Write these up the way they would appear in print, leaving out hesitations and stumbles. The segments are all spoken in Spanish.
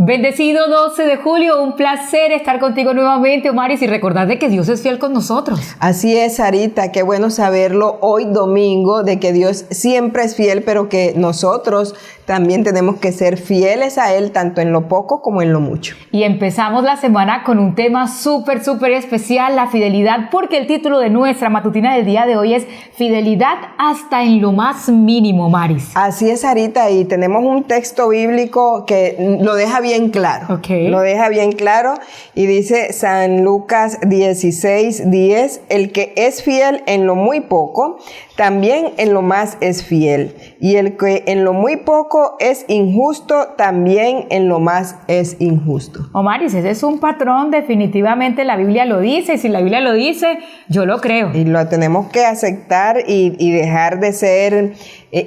Bendecido 12 de julio, un placer estar contigo nuevamente, Omaris, y recordar de que Dios es fiel con nosotros. Así es, Sarita, qué bueno saberlo hoy domingo, de que Dios siempre es fiel, pero que nosotros también tenemos que ser fieles a Él, tanto en lo poco como en lo mucho. Y empezamos la semana con un tema súper especial, la fidelidad, porque el título de nuestra matutina del día de hoy es Fidelidad hasta en lo más mínimo, Omaris. Así es, Sarita, y tenemos un texto bíblico que lo deja bien claro. Okay. Lo deja bien claro y dice San Lucas 16:10, el que es fiel en lo muy poco, también en lo más es fiel. Y el que en lo muy poco es injusto, también en lo más es injusto. Omaris, ese es un patrón, definitivamente la Biblia lo dice, y si la Biblia lo dice, yo lo creo. Y lo tenemos que aceptar y dejar de ser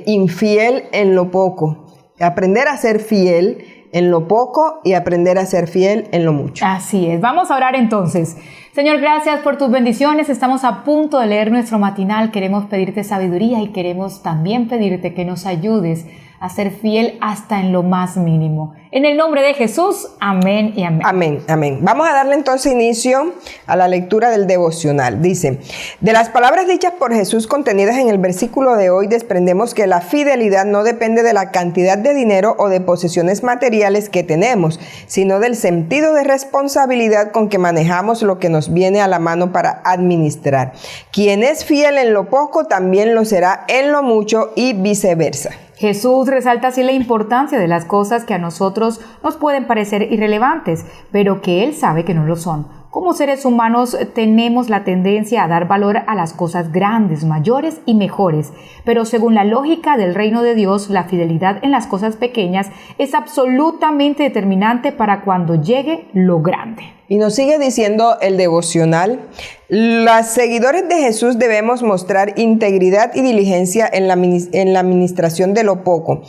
infiel en lo poco. Aprender a ser fiel en lo poco y aprender a ser fiel en lo mucho. Así es. Vamos a orar entonces. Señor, gracias por tus bendiciones. Estamos a punto de leer nuestro matinal. Queremos pedirte sabiduría y queremos también pedirte que nos ayudes a ser fiel hasta en lo más mínimo. En el nombre de Jesús, amén y amén. Amén, amén. Vamos a darle entonces inicio a la lectura del devocional. Dice, de las palabras dichas por Jesús contenidas en el versículo de hoy, desprendemos que la fidelidad no depende de la cantidad de dinero o de posesiones materiales que tenemos, sino del sentido de responsabilidad con que manejamos lo que nos viene a la mano para administrar. Quien es fiel en lo poco, también lo será en lo mucho y viceversa. Jesús resalta así la importancia de las cosas que a nosotros nos pueden parecer irrelevantes, pero que Él sabe que no lo son. Como seres humanos tenemos la tendencia a dar valor a las cosas grandes, mayores y mejores, pero según la lógica del reino de Dios, la fidelidad en las cosas pequeñas es absolutamente determinante para cuando llegue lo grande. Y nos sigue diciendo el devocional, los seguidores de Jesús debemos mostrar integridad y diligencia en la administración de lo poco.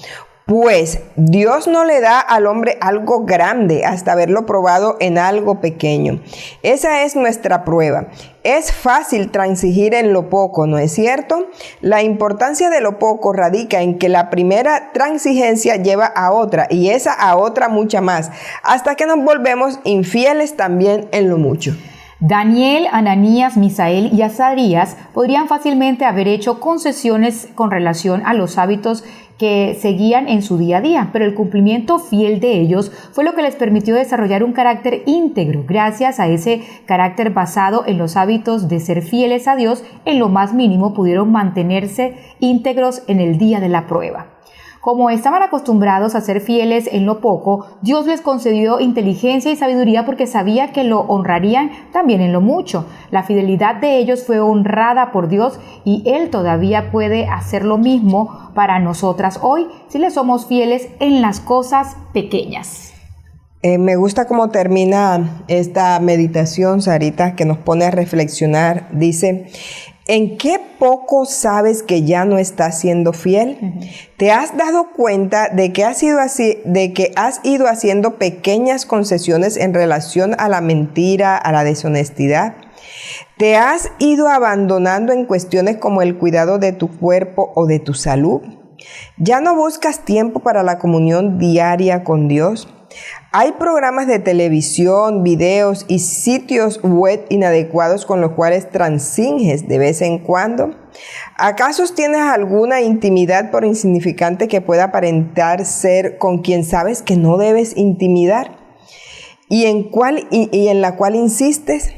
Pues Dios no le da al hombre algo grande hasta haberlo probado en algo pequeño. Esa es nuestra prueba. Es fácil transigir en lo poco, ¿no es cierto? La importancia de lo poco radica en que la primera transigencia lleva a otra y esa a otra mucha más, hasta que nos volvemos infieles también en lo mucho. Daniel, Ananías, Misael y Azarías podrían fácilmente haber hecho concesiones con relación a los hábitos que seguían en su día a día, pero el cumplimiento fiel de ellos fue lo que les permitió desarrollar un carácter íntegro. Gracias a ese carácter basado en los hábitos de ser fieles a Dios, en lo más mínimo pudieron mantenerse íntegros en el día de la prueba. Como estaban acostumbrados a ser fieles en lo poco, Dios les concedió inteligencia y sabiduría porque sabía que lo honrarían también en lo mucho. La fidelidad de ellos fue honrada por Dios y Él todavía puede hacer lo mismo para nosotras hoy si le somos fieles en las cosas pequeñas. Me gusta cómo termina esta meditación, Sarita, que nos pone a reflexionar. Dice, ¿en qué poco sabes que ya no estás siendo fiel? ¿Te has dado cuenta de que has ido haciendo pequeñas concesiones en relación a la mentira, a la deshonestidad? ¿Te has ido abandonando en cuestiones como el cuidado de tu cuerpo o de tu salud? ¿Ya no buscas tiempo para la comunión diaria con Dios? Hay programas de televisión, videos y sitios web inadecuados con los cuales transiges de vez en cuando. ¿Acaso tienes alguna intimidad por insignificante que pueda aparentar ser con quien sabes que no debes intimidar? ¿Y en la cual insistes?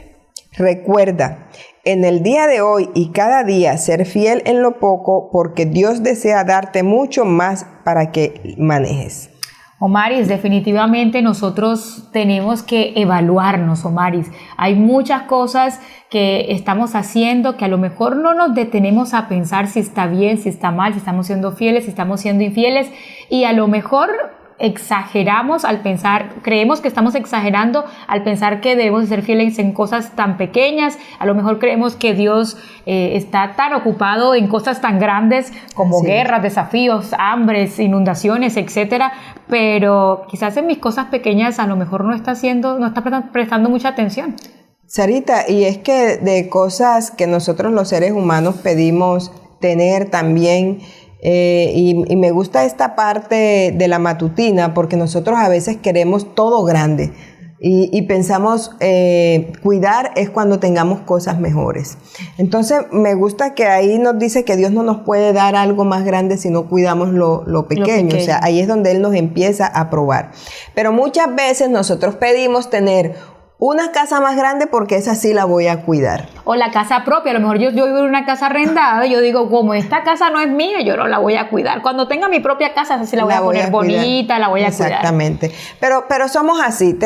Recuerda, en el día de hoy y cada día ser fiel en lo poco porque Dios desea darte mucho más para que manejes. Omaris, definitivamente nosotros tenemos que evaluarnos, Omaris. Hay muchas cosas que estamos haciendo que a lo mejor no nos detenemos a pensar si está bien, si está mal, si estamos siendo fieles, si estamos siendo infieles, y a lo mejor exageramos al pensar, creemos que estamos exagerando al pensar que debemos ser fieles en cosas tan pequeñas. A lo mejor creemos que Dios está tan ocupado en cosas tan grandes como guerras, desafíos, hambres, inundaciones, etcétera, pero quizás en mis cosas pequeñas a lo mejor no está prestando mucha atención. Sarita, y es que de cosas que nosotros los seres humanos pedimos tener también Y me gusta esta parte de la matutina porque nosotros a veces queremos todo grande. Y pensamos, cuidar es cuando tengamos cosas mejores. Entonces, me gusta que ahí nos dice que Dios no nos puede dar algo más grande si no cuidamos lo pequeño. O sea, ahí es donde Él nos empieza a probar. Pero muchas veces nosotros pedimos tener una casa más grande porque esa sí la voy a cuidar. O la casa propia. A lo mejor yo vivo en una casa arrendada y yo digo, como esta casa no es mía, yo no la voy a cuidar. Cuando tenga mi propia casa, esa sí la voy a poner bonita, la voy a cuidar. Exactamente. Pero somos así.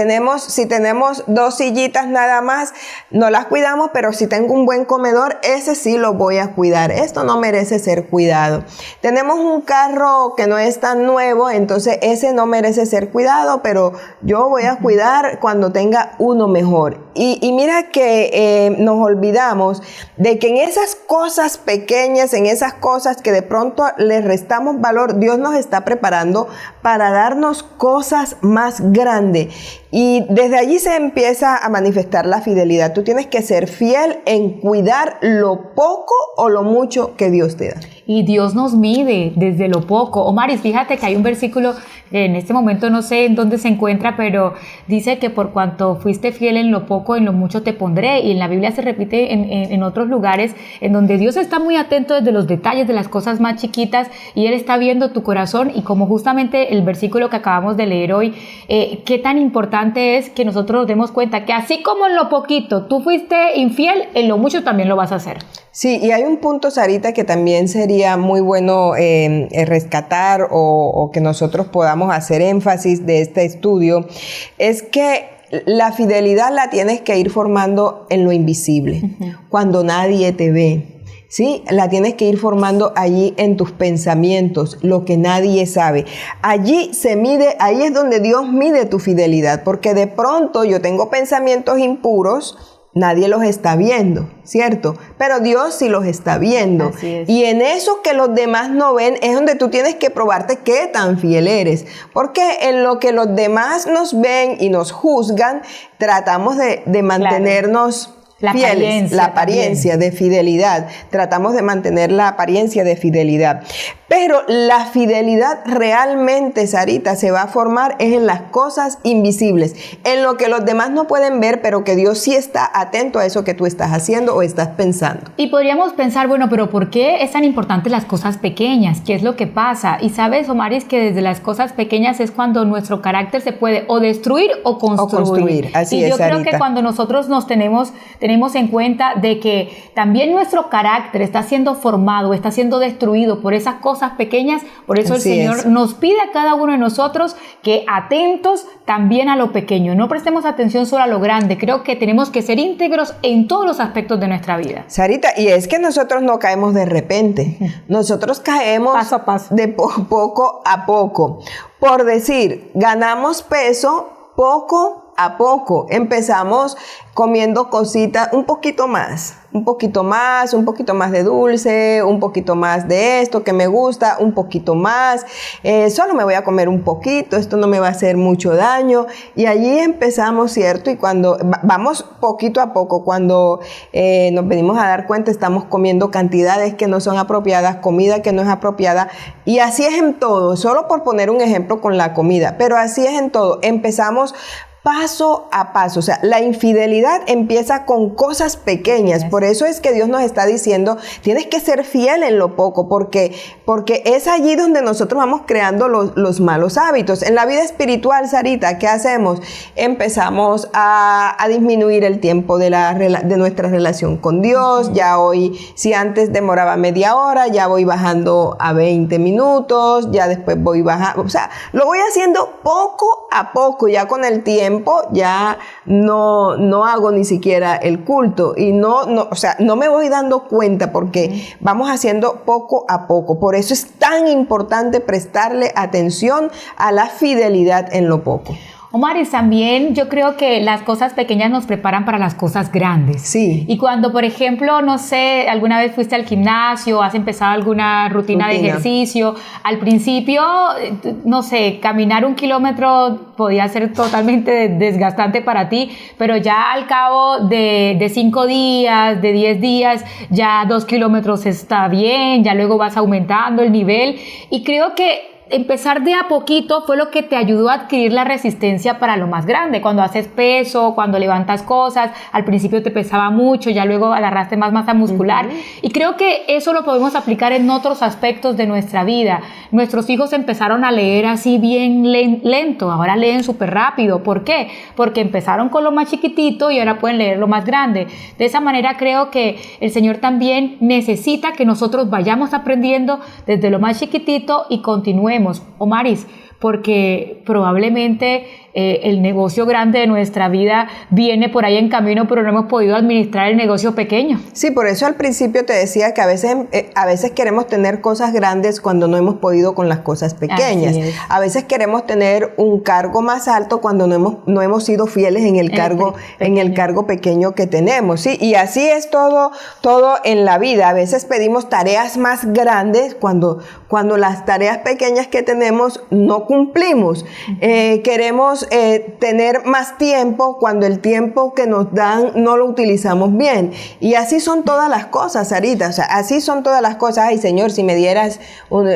Si tenemos 2 sillitas nada más, no las cuidamos, pero si tengo un buen comedor, ese sí lo voy a cuidar. Esto no merece ser cuidado. Tenemos un carro que no es tan nuevo, entonces ese no merece ser cuidado, pero yo voy a cuidar cuando tenga uno mejor. Y mira que nos olvidamos de que en esas cosas pequeñas, en esas cosas que de pronto le restamos valor, Dios nos está preparando para darnos cosas más grandes. Y desde allí se empieza a manifestar la fidelidad. Tú tienes que ser fiel en cuidar lo poco o lo mucho que Dios te da. Y Dios nos mide desde lo poco. Omaris, fíjate que hay un versículo, en este momento no sé en dónde se encuentra, pero dice que por cuanto fuiste fiel en lo poco, en lo mucho te pondré. Y en la Biblia se repite en otros lugares en donde Dios está muy atento desde los detalles de las cosas más chiquitas y Él está viendo tu corazón. Y como justamente el versículo que acabamos de leer hoy, qué tan importante es que nosotros nos demos cuenta que así como en lo poquito tú fuiste infiel, en lo mucho también lo vas a hacer. Sí, y hay un punto, Sarita, que también sería muy bueno rescatar o que nosotros podamos hacer énfasis de este estudio, es que la fidelidad la tienes que ir formando en lo invisible, cuando nadie te ve. Sí, la tienes que ir formando allí en tus pensamientos, lo que nadie sabe. Allí se mide, ahí es donde Dios mide tu fidelidad, porque de pronto yo tengo pensamientos impuros, nadie los está viendo, ¿cierto? Pero Dios sí los está viendo. Así es. Y en eso que los demás no ven es donde tú tienes que probarte qué tan fiel eres. Porque en lo que los demás nos ven y nos juzgan, tratamos de mantenernos fieles, la apariencia de fidelidad. Tratamos de mantener la apariencia de fidelidad. Pero la fidelidad realmente, Sarita, se va a formar es en las cosas invisibles, en lo que los demás no pueden ver, pero que Dios sí está atento a eso que tú estás haciendo o estás pensando. Y podríamos pensar, bueno, pero ¿por qué es tan importante las cosas pequeñas? ¿Qué es lo que pasa? Y sabes, Omaris, que desde las cosas pequeñas es cuando nuestro carácter se puede o destruir o construir. Así y es, yo creo Sarita, que cuando nosotros nos tenemos en cuenta de que también nuestro carácter está siendo formado, está siendo destruido por esas cosas pequeñas, por eso Así el Señor nos pide a cada uno de nosotros que atentos también a lo pequeño, no prestemos atención solo a lo grande. Creo que tenemos que ser íntegros en todos los aspectos de nuestra vida. Sarita, y es que nosotros no caemos de repente, nosotros caemos paso a paso, de poco a poco. Por decir, ganamos peso poco a poco, empezamos comiendo cositas un poquito más de dulce, un poquito más de esto que me gusta, un poquito más, solo me voy a comer un poquito, esto no me va a hacer mucho daño, y allí empezamos, ¿cierto? Y cuando vamos poquito a poco, cuando nos venimos a dar cuenta, estamos comiendo cantidades que no son apropiadas, comida que no es apropiada, y así es en todo, solo por poner un ejemplo con la comida, pero así es en todo, empezamos paso a paso. O sea, la infidelidad empieza con cosas pequeñas. Por eso es que Dios nos está diciendo, tienes que ser fiel en lo poco, porque es allí donde nosotros vamos creando los malos hábitos. En la vida espiritual, Sarita, ¿qué hacemos? Empezamos a disminuir el tiempo de nuestra relación con Dios. Ya hoy, si antes demoraba media hora, ya voy bajando a 20 minutos, ya después voy bajando. O sea, lo voy haciendo poco a poco, ya con el tiempo ya no hago ni siquiera el culto y o sea, no me voy dando cuenta porque vamos haciendo poco a poco. Por eso es tan importante prestarle atención a la fidelidad en lo poco. Omaris, también yo creo que las cosas pequeñas nos preparan para las cosas grandes. Sí. Y cuando, por ejemplo, no sé, alguna vez fuiste al gimnasio, has empezado alguna rutina de ejercicio, al principio, no sé, caminar 1 kilómetro podía ser totalmente desgastante para ti, pero ya al cabo de 5 días, de 10 días, ya 2 kilómetros está bien, ya luego vas aumentando el nivel, y creo que empezar de a poquito fue lo que te ayudó a adquirir la resistencia para lo más grande. Cuando haces peso, cuando levantas cosas, al principio te pesaba mucho, ya luego agarraste más masa muscular. Y creo que eso lo podemos aplicar en otros aspectos de nuestra vida. Nuestros hijos empezaron a leer así bien lento, ahora leen súper rápido. ¿Por qué? Porque empezaron con lo más chiquitito y ahora pueden leer lo más grande. De esa manera creo que el Señor también necesita que nosotros vayamos aprendiendo desde lo más chiquitito y continuemos. Omaris, porque probablemente el negocio grande de nuestra vida viene por ahí en camino, pero no hemos podido administrar el negocio pequeño. Sí, por eso al principio te decía que a veces queremos tener cosas grandes cuando no hemos podido con las cosas pequeñas. A veces queremos tener un cargo más alto cuando no hemos sido fieles en el cargo pequeño que tenemos, ¿sí? Y así es todo en la vida. A veces pedimos tareas más grandes cuando las tareas pequeñas que tenemos no cumplimos. Queremos tener más tiempo cuando el tiempo que nos dan no lo utilizamos bien. Y así son todas las cosas, Sarita. O sea, así son todas las cosas. Ay, Señor, si me dieras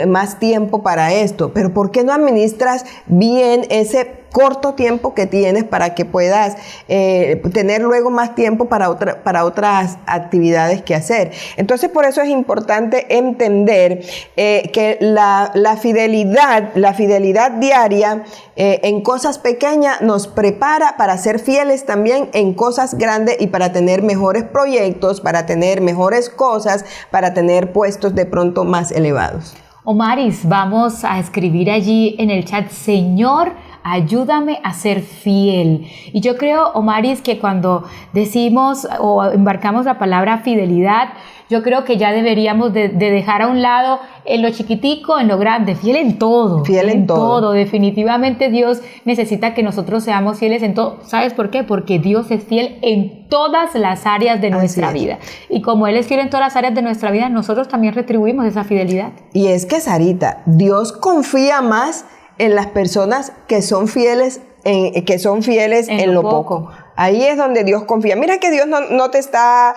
más tiempo para esto. Pero ¿por qué no administras bien ese corto tiempo que tienes para que puedas tener luego más tiempo para otras actividades que hacer? Entonces, por eso es importante entender que la fidelidad diaria en cosas pequeñas nos prepara para ser fieles también en cosas grandes y para tener mejores proyectos, para tener mejores cosas, para tener puestos de pronto más elevados. Omaris, vamos a escribir allí en el chat: Señor, ayúdame a ser fiel. Y yo creo, Omaris, que cuando decimos o embarcamos la palabra fidelidad, yo creo que ya deberíamos de dejar a un lado en lo chiquitico, en lo grande, fiel en todo. Fiel en todo. Definitivamente Dios necesita que nosotros seamos fieles en todo. ¿Sabes por qué? Porque Dios es fiel en todas las áreas de nuestra vida. Y como Él es fiel en todas las áreas de nuestra vida, nosotros también retribuimos esa fidelidad. Y es que, Sarita, Dios confía más en las personas que son fieles en lo poco. Ahí es donde Dios confía. Mira que Dios no te está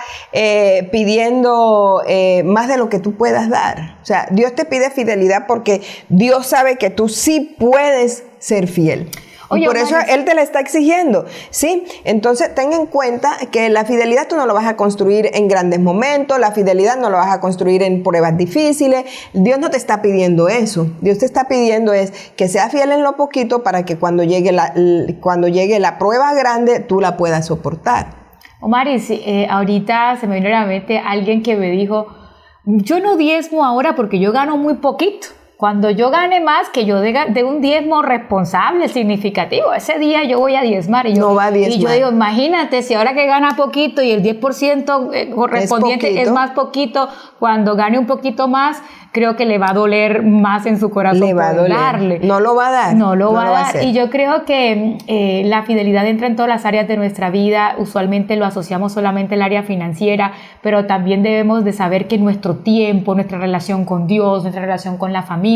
pidiendo más de lo que tú puedas dar. O sea, Dios te pide fidelidad porque Dios sabe que tú sí puedes ser fiel. Oye, por eso Él te la está exigiendo, ¿sí? Entonces, ten en cuenta que la fidelidad tú no lo vas a construir en grandes momentos, la fidelidad no lo vas a construir en pruebas difíciles. Dios no te está pidiendo eso. Dios te está pidiendo es que seas fiel en lo poquito para que cuando llegue la prueba grande, tú la puedas soportar. Omaris, ahorita se me vino a la mente alguien que me dijo: yo no diezmo ahora porque yo gano muy poquito. Cuando yo gane más, que yo de un diezmo responsable, significativo, ese día yo voy a diezmar. No va a diezmar. Y yo digo, imagínate, si ahora que gana poquito y el 10% correspondiente es más poquito, cuando gane un poquito más, creo que le va a doler más en su corazón. Le va a doler. No lo va a dar. No lo va a dar. Y yo creo que la fidelidad entra en todas las áreas de nuestra vida. Usualmente lo asociamos solamente al área financiera, pero también debemos de saber que nuestro tiempo, nuestra relación con Dios, nuestra relación con la familia.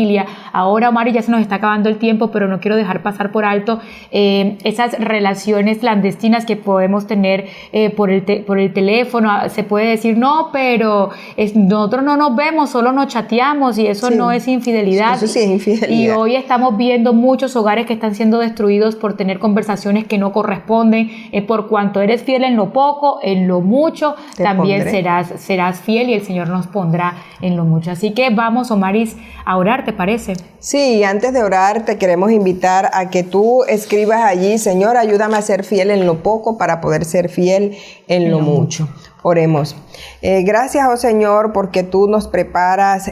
Ahora, Omar, ya se nos está acabando el tiempo, pero no quiero dejar pasar por alto esas relaciones clandestinas que podemos tener por el teléfono. Se puede decir, no, pero nosotros no nos vemos, solo nos chateamos, y eso no es infidelidad. Eso sí es infidelidad. Y hoy estamos viendo muchos hogares que están siendo destruidos por tener conversaciones que no corresponden. Por cuanto eres fiel en lo poco, en lo mucho, también serás fiel, y el Señor nos pondrá en lo mucho. Así que vamos, Omaris, a orar, ¿te parece? Sí, antes de orar te queremos invitar a que tú escribas allí: Señor, ayúdame a ser fiel en lo poco para poder ser fiel en lo mucho. Oremos. Gracias, oh Señor, porque tú nos preparas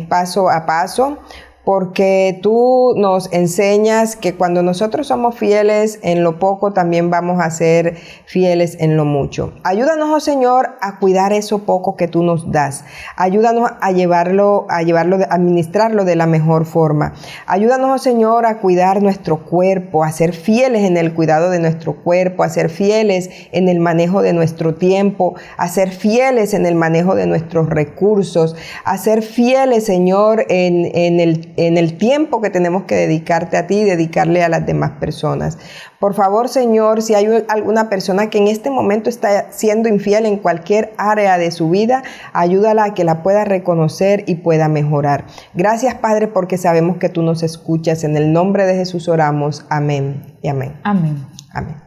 paso a paso. porque tú nos enseñas que cuando nosotros somos fieles en lo poco, también vamos a ser fieles en lo mucho. Ayúdanos, oh Señor, a cuidar eso poco que tú nos das. Ayúdanos a administrarlo de la mejor forma. Ayúdanos, oh Señor, a cuidar nuestro cuerpo, a ser fieles en el cuidado de nuestro cuerpo, a ser fieles en el manejo de nuestro tiempo, a ser fieles en el manejo de nuestros recursos, a ser fieles, Señor, en el tiempo que tenemos que dedicarte a ti y dedicarle a las demás personas. Por favor, Señor, si hay alguna persona que en este momento está siendo infiel en cualquier área de su vida, ayúdala a que la pueda reconocer y pueda mejorar. Gracias, Padre, porque sabemos que tú nos escuchas. En el nombre de Jesús oramos. Amén y amén. Amén. Amén.